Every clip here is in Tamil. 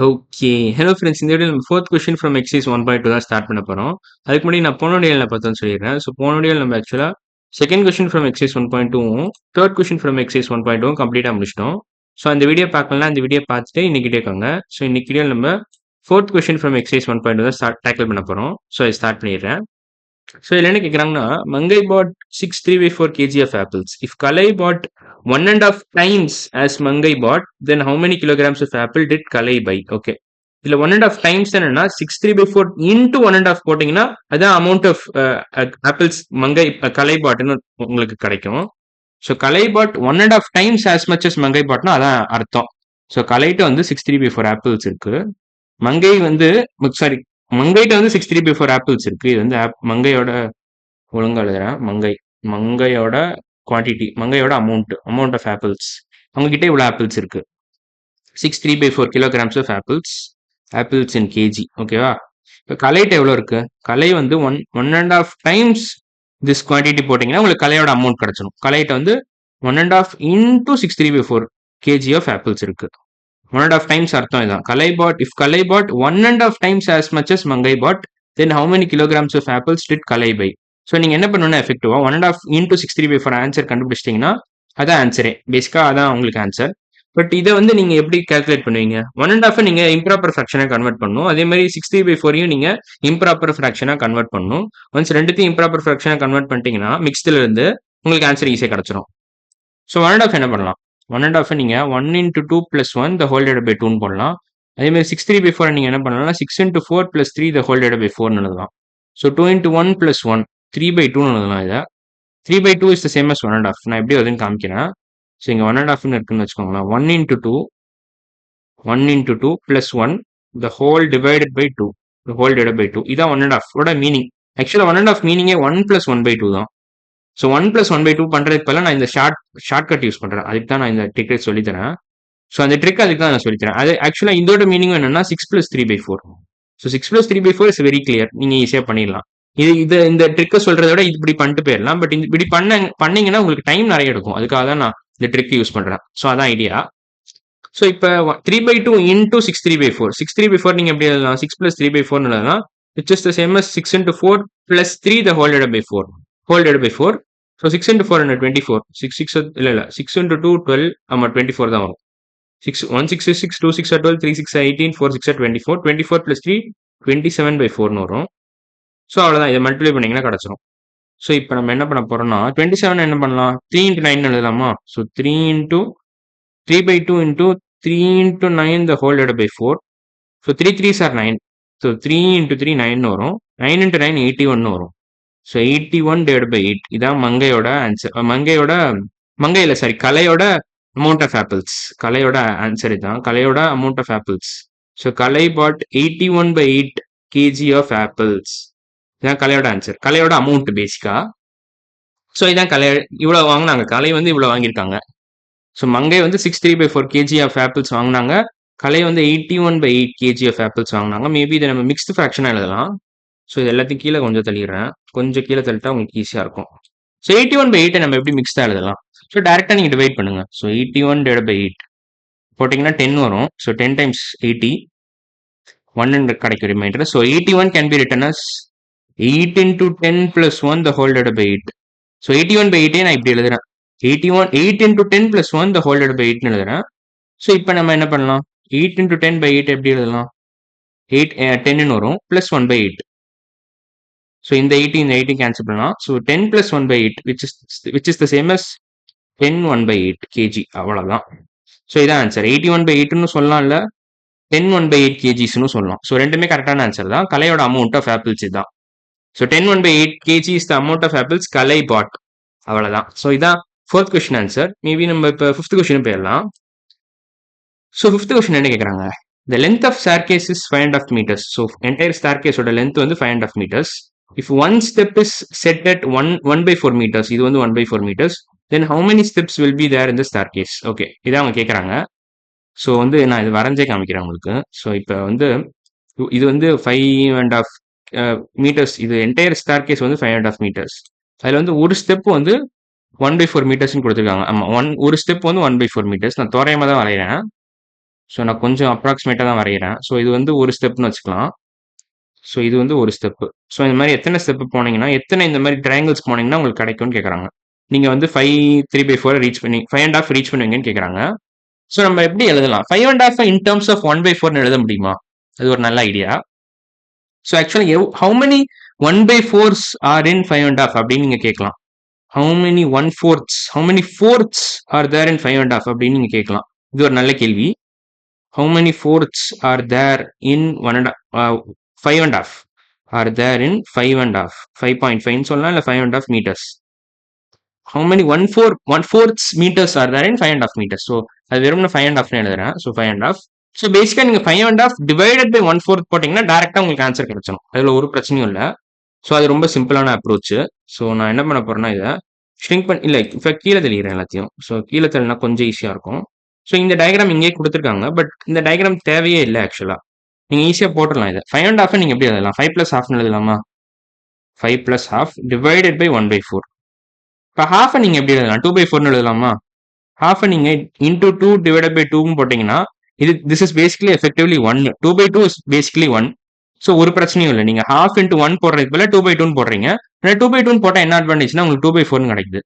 ஓகே. Hello friends. இந்த வீடியோல நம்ம 4த் கொஸ்டின் ஃப்ரம் எக்சர்சைஸ் 1.2 தான் ஸ்டார்ட் பண்ண போறோம். அதுக்கு முன்னாடி நான் போன வீடியோல பார்த்தோம்னு சொல்லிடுறேன். ஸோ போன வீடியோல நம்ம ஆக்சுவலா செகண்ட் கொஸ்டின் ஃப்ரம் எக்சர்சைஸ் 1.2வும், தேர்ட் கொஸ்டின் ஃப்ரம் எக்சர்சைஸ் 1.2வும் கம்ப்ளீட்டா முடிச்சிட்டோம். ஸோ அந்த வீடியோ பார்க்கலனா அந்த வீடியோ பார்த்துட்டு இன்னைக்கு கேட்காங்க. ஸோ இன்னைக்கு வீடியோல நம்ம 4th கொஸ்டின் ஃப்ரம் எக்சர்சைஸ் 1.2 தான் டேக்கிள் பண்ண போறோம். ஸோ அதை ஸ்டார்ட் பண்ணிடுறேன். ஸோ இதுல என்ன கேட்குறாங்கன்னா, மங்கை பாட் 6 3/4 kg of apples. If Kalai bought 1.5 times as Mangai bought, then how many kilograms of apple did Kalai buy? Okay. இதுல 1.5 டைம்ஸ் என்னன்னா 6 3/4 இன்டூ 1.5 போட்டீங்கன்னா அதான் அமௌண்ட் ஆஃப் ஆப்பிள்ஸ் மங்கை கலை பாட்னு உங்களுக்கு கிடைக்கும். So Kalai bought 1.5 times as much as மங்கை பாட்னா அதான் அர்த்தம். ஸோ கலைட்ட வந்து 6 3/4 ஆப்பிள்ஸ் இருக்கு. மங்கை வந்து சாரி மங்கைட்ட வந்து 6 3/4 ஆப்பிள்ஸ் இருக்கு. இது வந்து மங்கையோட ஒழுங்கா எழுதுறேன். மங்கையோட குவான்டிட்டி, மங்கையோட அமௌண்ட் ஆஃப் ஆப்பிள்ஸ். அவங்க கிட்ட இவ்வளவு ஆப்பிள்ஸ் இருக்கு. 6 3/4 kilograms of apples in kg. ஓகேவா? இப்போ கலைட்ட எவ்வளோ இருக்கு? கலை வந்து 1.5 டைம்ஸ் திஸ் குவான்டிட்டி போட்டிங்கன்னா உங்களுக்கு கலையோட அமௌண்ட் கிடைச்சிடும். கலைட்ட வந்து 1.5 இன்டூ 6 3/4 kg of apples இருக்கு. 1.5 டைம்ஸ் அர்த்தம் இதான். Kalai bought if Kalai bought 1.5 times as much as Mangai bought, then how many kilograms of apples did Kalai buy? So நீங்க என்ன பண்ணணும்னா எஃபெக்டிவா 1.5 இன்டூ 6 3/4 ஆன்சர் கண்டுபிடிச்சிட்டீங்கன்னா அதான் ஆன்சரே. பேசிக்கா அதான் உங்களுக்கு ஆன்சர். பட் இதை வந்து நீங்க எப்படி கால்குலேட் பண்ணுவீங்க? 1.5 நீங்க இம்ப்ராப்பர் ஃபிராக்ஷனா கன்வெர்ட் பண்ணணும். அதே மாதிரி 6 3/4 நீங்க இம்ப்ராப்பர் ஃபிராக்ஷனா கன்வெர்ட் பண்ணணும். ஒன்ஸ் ரெண்டுத்தையும் இம்ப்ராப்பர் ஃபிராக்ஷனா கன்வெர்ட் பண்ணிட்டீங்கன்னா மிக்ஸ்ட்ல இருந்து உங்களுக்கு ஆன்சர் ஈஸியா கிடைச்சிடும். ஸோ 1.5 என்ன பண்ணலாம்? 1.5 நீங்க 1 into 2 plus 1 the whole divided by 2 போடலாம். அதே மாதிரி 6 3/4 நீங்க என்ன பண்ணலாம்னா 6 into 4 plus 3 the whole divided by 4 எழுதலாம். ஸோ 2 into 1 plus 1 3/2 எழுதலாம். இதை 3/2 is the same as 1.5. நான் எப்படி வருதுன்னு காமிக்கிறேன். ஸோ இங்கே 1.5 இருக்குன்னு வச்சுக்கோங்களேன். 1 into 2 plus 1 the whole divided by 2. The whole divided by 2. இதான் 1.5 ஓட மீனிங். ஆக்சுவலா 1.5 மீனிங்கே 1 plus 1/2 தான். ஸோ 1 plus 1/2 பண்றதுக்கு பதிலாக நான் இந்த ஷார்ட்கட் யூஸ் பண்றேன். அதுக்கு தான் நான் இந்த ட்ரிக்கை சொல்லித்தரேன். ஸோ அந்த ட்ரிக் அதுக்கு தான் நான் சொல்லித்தரேன். அது ஆக்சுவலா இதோட மீனிங் என்னன்னா 6 plus 3/4. So 6 plus 3/4 is very clear. நீங்க ஈஸியா பண்ணிடலாம். இந்த ட்ரிக்கை சொல்றதை விட இப்படி பண்ணிட்டு போயிடலாம். பட் இப்படி பண்ணீங்கன்னா உங்களுக்கு டைம் நிறைய எடுக்கும். அதுக்காக தான் நான் இந்த ட்ரிக் யூஸ் பண்றேன். ஸோ அதான் ஐடியா. ஸோ இப்போ 3/2 இன்டூ 6 3/4. 6 3/4 நீங்க எப்படி எழுதலாம்? 6 plus 3/4 எழுதலாம். Which is the same as 6 into 4 plus 3 the whole divided by 4. Whole divided by 4. So 6 into 4 என்ன 24. 6 into 2 12. ஆமா 24 தான் வரும். 1 6 is 6, 2 6 are 12, 3 6 are 18, 4 6 are 24. 24 plus 3 27/4 வரும். ஸோ அவ்வளோதான். இதை மல்டிப்ளை பண்ணீங்கன்னா கிடைச்சிடும். ஸோ இப்போ நம்ம என்ன பண்ண போறோம்னா 27 என்ன பண்ணலாம்? 3 into 9 எழுதலாமா? So 3/2 into 3 into 9 the whole divided by 4. So 3 3s are 9. So 3 into 3 9 வரும். 9 into 9 81 வரும். So 81 divided by 8. இதான் மங்கையோட ஆன்சர். மங்கையில சாரி கலையோட அமௌண்ட் ஆஃப் ஆப்பிள்ஸ். கலையோட ஆன்சர் இதுதான். கலையோட amount of apples. So Kalai bought 81/8 kg of apples. இதான் கலையோட ஆன்சர். கலையோட அமௌண்ட் பேசிக்கா. ஸோ இதான் கலை இவ்வளவு வாங்கினாங்க. கலை வந்து இவ்வளவு வாங்கியிருக்காங்க. ஸோ மங்கை வந்து 6 3/4 kg ஆஃப் ஆப்பிள்ஸ் வாங்கினாங்க. கலை வந்து 81/8 kg ஆஃப் ஆப்பிள்ஸ் வாங்கினாங்க. மேபி இதை நம்ம மிக்ஸ்டு ஃபிராக்ஷனாக எழுதலாம். ஸோ இது எல்லாத்தையும் கீழே கொஞ்சம் தள்ளிடுறேன். கொஞ்சம் கீழே தள்ளிட்டா உங்களுக்கு ஈஸியாக இருக்கும். ஸோ 81/8 நம்ம எப்படி மிக்ஸ்டாக எழுதலாம்? ஸோ டேரெக்டாக நீங்கள் டிவைட் பண்ணுங்க. ஸோ 81 divided by 8 போட்டிங்கன்னா 10 வரும். ஸோ 10 times 80 1 கிடைக்கும் reminder. So 81 can be written as 8 into 10 plus 1 the whole divided by 8. So 81/8 நான் இப்படி எழுதுறேன். 8 into 10 plus 1 the whole divided by 8 எழுதுறேன். ஸோ இப்போ நம்ம என்ன பண்ணலாம்? 8 into 10/8 எப்படி எழுதலாம்? 10 வரும் plus 1/8. ஸோ இந்த 80 கேன்சல் பண்ணலாம். So 10 plus 1/8 which is the same as 10 1/8 kg. அவ்வளவுதான். ஸோ இதான் ஆன்சர். 81/8ன்னு சொல்லலாம், இல்ல 10 1/8 kgsன்னு சொல்லலாம். ஸோ ரெண்டுமே கரெக்டான ஆன்சர் தான். கலையோட அமௌண்ட் ஆஃப் ஆப்பிள்ஸ் இதுதான். So 10 1/8 kg is the amount of apples Kalai bought. அவ்வளவுதான். ஸோ இதான் 4th கொஸ்டின் ஆன்சர். மேபி நம்ம இப்போ 5th கொஸ்டின் போயிடலாம். ஸோ 5th கொஸ்டின் என்ன கேட்குறாங்க? The length of staircase is 5.5 meters. So entire ஸ்டார்கேஸோட லென்த் வந்து 5.5 meters. If one step is set at 1/4 meters, இது வந்து 1/4 meters, then how many steps will be there in the staircase? Okay, இதான் அவங்க கேட்குறாங்க. ஸோ வந்து நான் இது வரைஞ்சே காமிக்கிறேன் உங்களுக்கு. ஸோ இப்போ வந்து இது வந்து 5.5 meters. இது என்டையர் ஸ்டார்கேஸ் வந்து 5.5 meters. அதில் வந்து ஒரு ஸ்டெப் வந்து 1/4 meters கொடுத்துருக்காங்க. ஆமாம், ஒரு ஸ்டெப் வந்து 1/4 meters. நான் தோராயமாக தான் வரைகிறேன். ஸோ நான் கொஞ்சம் அப்ராக்சிமேட்டாக தான் வரைகிறேன். ஸோ இது வந்து ஒரு ஸ்டெப்னு வச்சுக்கலாம். ஸோ இது வந்து ஒரு ஸ்டெப்பு. ஸோ இந்த மாதிரி எத்தனை ஸ்டெப்பு போனீங்கன்னா, எத்தனை இந்த மாதிரி ட்ரையாங்கிள்ஸ் போனீங்கன்னா உங்களுக்கு கிடைக்கும்னு கேட்குறாங்க. நீங்க வந்து 5 3/4 ரீச் பண்ணி 5 1/2 ரீச் பண்ணுவீங்கன்னு கேட்குறாங்க. ஸோ நம்ம எப்படி எழுதலாம்? 5 1/2 இன் டெர்ம்ஸ் ஆஃப் 1/4 எழுத முடியுமா? அது ஒரு நல்ல ஐடியா. ஸோ ஆக்சுவலா how many 1/4s are in 5 1/2 அப்படின்னு நீங்க கேட்கலாம். How many 1/4s how many fourths are there in 5 1/2 அப்படின்னு நீங்க கேட்கலாம். இது ஒரு நல்ல கேள்வி. How many fourths are there in 5 and a half? Are there in 5 and a half? 5.5 சொல்லலாம் இல்ல 5 and a half meters. How many 1/4 meters are there in 5 and a half meters? So அது வெறும் 5 and a half எழுதுறேன். So 5 and a half. So பேசிக்கா நீங்க 5 and a half divided by 1/4 போட்டீங்கன்னா டைரக்டா உங்களுக்கு ஆன்சர் கிடைச்சிடும். அதுல ஒரு பிரச்சனையும் இல்லை. ஸோ அது ரொம்ப சிம்பிளான அப்ரோச். ஸோ நான் என்ன பண்ண போறேன்னா இதை ஷ்ரிங்க் பண்ணி இல்லை இப்போ கீழே தெளிகிறேன் எல்லாத்தையும். ஸோ கீழே தெளினா கொஞ்சம் ஈஸியா இருக்கும். ஸோ இந்த டயக்ராம் இங்கே கொடுத்துருக்காங்க. பட் இந்த டயக்ராம் தேவையே இல்லை ஆக்சுவலா. நீங்க ஈஸியா போட்டுடலாம் இதை. 5 and a half நீங்க எப்படி எழுதலாம்? 5 plus half எழுதலாமா? 5 plus half divided by 1/4. இப்போ half நீங்க எப்படி எழுதலாம்? 2/4 எழுதலாமா? half நீங்க into 2 divided by 2 போட்டீங்கன்னா this is basically effectively 1. 2/2 is basically 1. So ஒரு பிரச்சனையும் இல்லை. நீங்க half into 1 போடுறதுக்கு பதிலாக 2/2 போடுறீங்க. 2/2 போட்டா என்ன அட்வான்டேஜ்னா உங்களுக்கு 2/4 கிடைக்குது.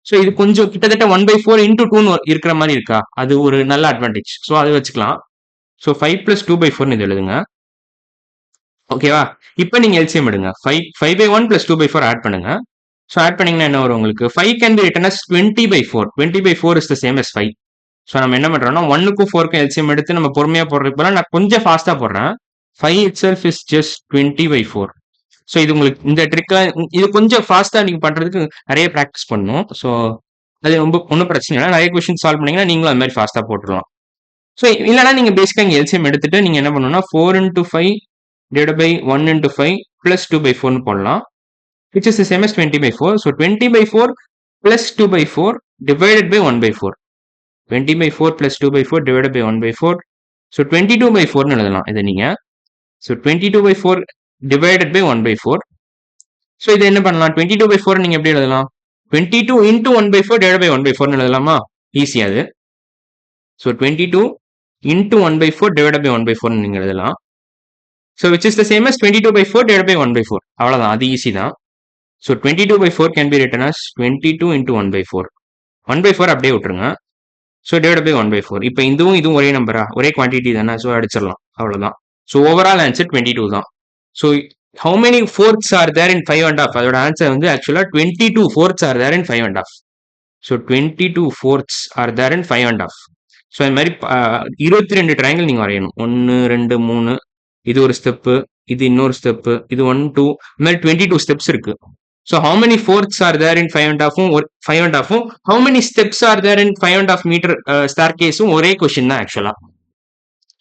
ஸோ இது கொஞ்சம் கிட்டத்தட்ட 1/4 into 2 இருக்கிற மாதிரி இருக்கா? அது ஒரு நல்ல அட்வான்டேஜ். ஸோ அது வச்சுக்கலாம். ஸோ 5 plus 2/4 இது எழுதுங்க. ஓகேவா? இப்போ நீங்க எல்சிஎம் எடுங்க. 5/1 plus 2/4 ஆட் பண்ணுங்க. ஸோ ஆட் பண்ணீங்கன்னா என்ன வரும் உங்களுக்கு? 5 can be written as 20/4. 20/4 is the same as 5. So நம்ம என்ன பண்றோம்னா 1க்கும் 4க்கும் எல்சிஎம் எடுத்து நம்ம பொறுமையா போடுறதுக்கு பதிலா நான் கொஞ்சம் ஃபாஸ்டா போடுறேன். 5 itself is just 20/4. ஸோ இது உங்களுக்கு இந்த ட்ரிக்லாம் இது கொஞ்சம் ஃபாஸ்டா நீங்க பண்றதுக்கு நிறைய ப்ராக்டிஸ் பண்ணணும். ஸோ அது ரொம்ப ஒன்றும் பிரச்சனை இல்லை. நிறைய கொஸ்டின் சால்வ் பண்ணீங்கன்னா நீங்களும் அது மாதிரி ஃபாஸ்டா போட்டுடலாம். ஸோ இல்லைனா நீங்க பேசிக்கா இங்கே எல்சிஎம் எடுத்துட்டு நீங்க என்ன பண்ணணும்னா 4 into 5 divided by 1 into 5 plus 2/4 போடலாம். which is the same as 20/4. So 20/4 plus 2/4 divided by 1/4. 20/4 plus 2/4 divided by 1/4. So 22/4 எழுதலாம் இதை நீங்க. So 22/4 divided by 1/4. So இதை என்ன பண்ணலாம்? 22/4 நீங்க எப்படி எழுதலாம்? 22 into 1/4 divided by 1/4 எழுதலாமா? ஈஸியா அது. So 22 into 1/4 divided by 1/4 நீங்க எழுதலாம். So which is the same as 22/4 divided by 1/4. அவ்வளவுதான். அது ஈஸி தான். So 22/4 can be written as 22 into 1/4. 1/4 அப்படியே விட்டுருங்க. So divide by 1/4. இப்போ இதுவும் ஒரே நம்பரா? ஒரே குவான்டிட்டி தானே? ஸோ அடிச்சிடலாம். அவ்வளோதான். ஸோ ஓவரால் ஆன்சர் 22 தான். So how many fourths are there in 5 and a half? அதோட ஆன்சர் வந்து ஆக்சுவலா 22 fourths are there in 5 and a half. So 22 fourths are there in 5 and a half. So இந்த மாதிரி 22 ட்ரையாங்கிள் நீங்க வரையணும். 1 2 3 இது ஒரு ஸ்டெப்பு, இது இன்னொரு ஸ்டெப்பு, இது 1 2 இந்த மாதிரி 22 ஸ்டெப்ஸ் இருக்கு. So how many fourths are there in 5 and a half? 5 and a half. How many steps are there in 5 and a half meter staircase? ஒரே கொஸ்டின் தான் ஆக்சுவலா.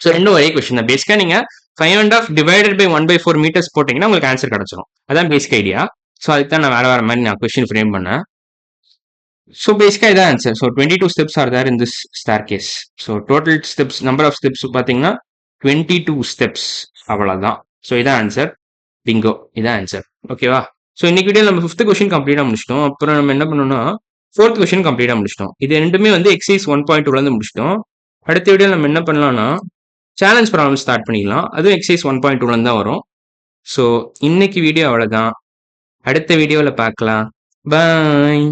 ஸோ ரெண்டும் ஒரே கொஸ்டின் தான். பேசிக்கா நீங்க 5 and a half divided by 1/4 metres போட்டீங்கன்னா உங்களுக்கு ஆன்சர் கிடைச்சிடும். அதான் பேசிக் ஐடியா. ஸோ அதுக்கு தான் நான் வேற மாதிரி நான் கொஸ்டின் ஃப்ரேம் பண்ணேன். ஸோ பேசிக்கா இதான் answer. So 22 steps are there in this staircase. So total steps number of steps பார்த்தீங்கன்னா 22 ஸ்டெப்ஸ். அவ்வளோதான். ஸோ இதான் ஆன்சர். பிங்கோ. இதான் ஆன்சர். ஓகேவா? ஸோ இன்னைக்கு வீடியோ நம்ம 5th கொஸ்டின் கம்ப்ளீட்டா முடிச்சிட்டோம். அப்புறம் நம்ம என்ன பண்ணோம்னா 4th கொஸ்டின் கம்ப்ளீட்டா முடிச்சிட்டோம். இது ரெண்டுமே வந்து எக்ஸைஸ் 1.2 இருந்து முடிச்சிட்டோம். அடுத்த வீடியோ நம்ம என்ன பண்ணலாம்னா சேலஞ்ச் ப்ராப்ளம் ஸ்டார்ட் பண்ணிக்கலாம். அதுவும் எக்ஸைஸ் 1.2 இருந்து தான் வரும். ஸோ இன்னைக்கு வீடியோ அவ்வளோதான். அடுத்த வீடியோவில் பார்க்கலாம். பாய்.